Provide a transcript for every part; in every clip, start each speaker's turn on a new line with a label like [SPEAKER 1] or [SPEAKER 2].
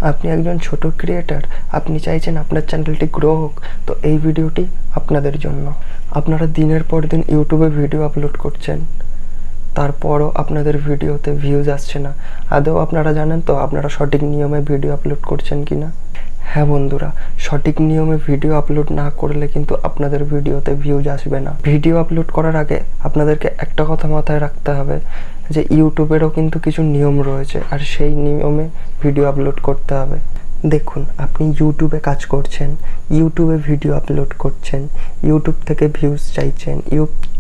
[SPEAKER 1] আপনি একজন ছোট ক্রিয়েটার, আপনি চাইছেন আপনার চ্যানেলটি গ্রো হোক, তো এই ভিডিওটি আপনাদের জন্য। আপনারা দিনের পর দিন ইউটিউবে ভিডিও আপলোড করছেন, তারপরও আপনাদের ভিডিওতে ভিউজ আসছে না। আদৌ আপনারা জানেন তো আপনারা সঠিক নিয়মে ভিডিও আপলোড করছেন কি না? হ্যাঁ বন্ধুরা, সঠিক নিয়মে ভিডিও আপলোড না করলে কিন্তু আপনাদের ভিডিওতে ভিউজ আসবে না। ভিডিও আপলোড করার আগে আপনাদেরকে একটা কথা মাথায় রাখতে হবে যে ইউটিউবেরও কিন্তু কিছু নিয়ম রয়েছে, আর সেই নিয়মে ভিডিও আপলোড করতে হবে। দেখুন, আপনি ইউটিউবে কাজ করছেন, ইউটিউবে ভিডিও আপলোড করছেন, ইউটিউব থেকে ভিউজ চাইছেন,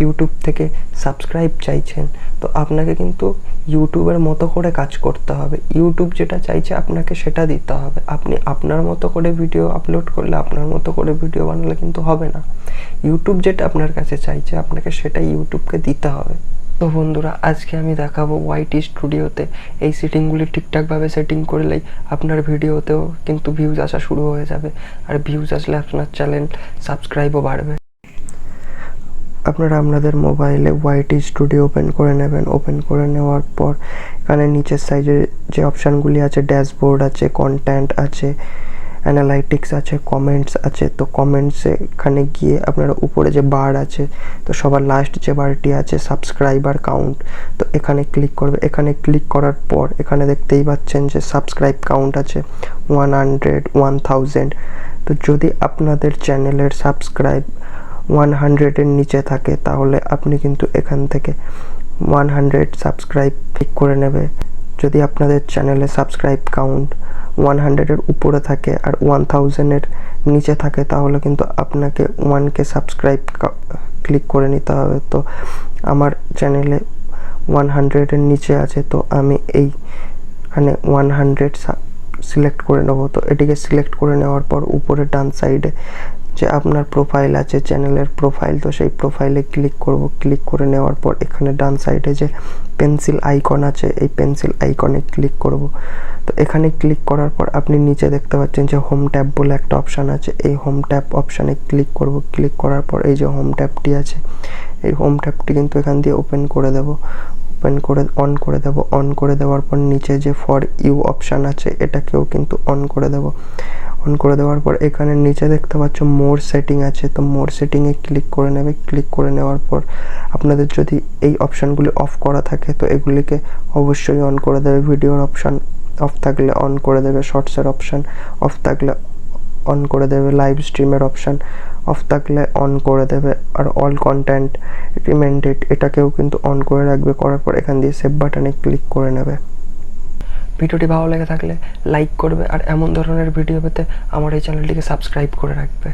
[SPEAKER 1] ইউটিউব থেকে সাবস্ক্রাইব চাইছেন, তো আপনাকে কিন্তু ইউটিউবের মতো করে কাজ করতে হবে। ইউটিউব যেটা চাইছে আপনাকে সেটা দিতে হবে। আপনি আপনার মতো করে ভিডিও আপলোড করলে, আপনার মতো করে ভিডিও বানালে কিন্তু হবে না। ইউটিউব যেটা আপনার কাছে চাইছে আপনাকে সেটা ইউটিউবকে দিতে হবে। তো বন্ধুরা, আজকে আমি দেখাবো ওয়াইটি স্টুডিওতে এই সেটিংগুলি ঠিকঠাকভাবে সেটিং করলেই আপনার ভিডিওতেও কিন্তু ভিউজ আসা শুরু হয়ে যাবে, আর ভিউজ আসলে আপনার চ্যানেল সাবস্ক্রাইবও বাড়বে। আপনারা আপনাদের মোবাইলে ওয়াইটি স্টুডিও ওপেন করে নেবেন। ওপেন করে নেওয়ার পর এখানে নিচের সাইডে যে অপশানগুলি আছে, ড্যাশবোর্ড আছে, কন্টেন্ট আছে, অ্যানালাইটিক্স আছে, কমেন্টস আছে। তো কমেন্টসে এখানে গিয়ে আপনারা উপরে যে বার আছে, তো সবার লাস্ট যে বারটি আছে সাবস্ক্রাইবার কাউন্ট, তো এখানে ক্লিক করবে। এখানে ক্লিক করার পর এখানে দেখতেই পাচ্ছেন যে সাবস্ক্রাইব কাউন্ট আছে 100, 1000। তো যদি আপনাদের চ্যানেলের সাবস্ক্রাইব 100-এর নিচে থাকে তাহলে আপনি কিন্তু এখান থেকে 100 সাবস্ক্রাইব ক্লিক করে নেবে। যদি আপনাদের চ্যানেলে সাবস্ক্রাইব কাউন্ট 100-এর উপরে থাকে আর 1000-এর নিচে থাকে তাহলে কিন্তু আপনাকে 1K সাবস্ক্রাইব ক্লিক করে নিতে হবে। তো আমার চ্যানেলে 100-এর নিচে আছে, তো আমি এইখানে 100 সিলেক্ট করে নেব। তো এটিকে সিলেক্ট করে নেওয়ার পর উপরে ডান সাইডে যে আপনার প্রোফাইল আছে, চ্যানেলের প্রোফাইল, তো সেই প্রোফাইলে ক্লিক করব। ক্লিক করে নেওয়ার পর এখানে ডান সাইডে যে পেন্সিল আইকন আছে, এই পেন্সিল আইকনে ক্লিক করব। তো এখানে ক্লিক করার পর আপনি নিচে দেখতে পাচ্ছেন যে হোম ট্যাব বলে একটা অপশান আছে, এই হোম ট্যাব অপশানে ক্লিক করব। ক্লিক করার পর এই যে হোম ট্যাবটি আছে, এই হোম ট্যাবটি কিন্তু এখান দিয়ে ওপেন করে দেব। ওপেন করে অন করে দেব। অন করে দেওয়ার পর নিচে যে ফর ইউ অপশান আছে এটাকেও কিন্তু অন করে দেব। অন করে দেওয়ার পর এখানে নিচে দেখতে পাচ্ছ মোর সেটিং আছে, তো মোর সেটিংয়ে ক্লিক করে নেবে। ক্লিক করে নেওয়ার পর আপনাদের যদি এই অপশানগুলি অফ করা থাকে তো এগুলিকে অবশ্যই অন করে দেবে। ভিডিওর অপশান অফ থাকলে অন করে দেবে, শর্টসের অপশান অফ থাকলে অন করে দেবে, লাইভ স্ট্রিমের অপশান অফ থাকলে অন করে দেবে, আর অল কন্টেন্ট রিমাইন্ডেড এটাকেও কিন্তু অন করে রাখবে। করার পর এখান দিয়ে সেভ বাটনে ক্লিক করে নেবে। ভিডিওটি ভালো লেগে থাকলে লাইক করবে, আর এমন ধরনের ভিডিও পেতে আমার এই চ্যানেলটিকে সাবস্ক্রাইব করে রাখবে।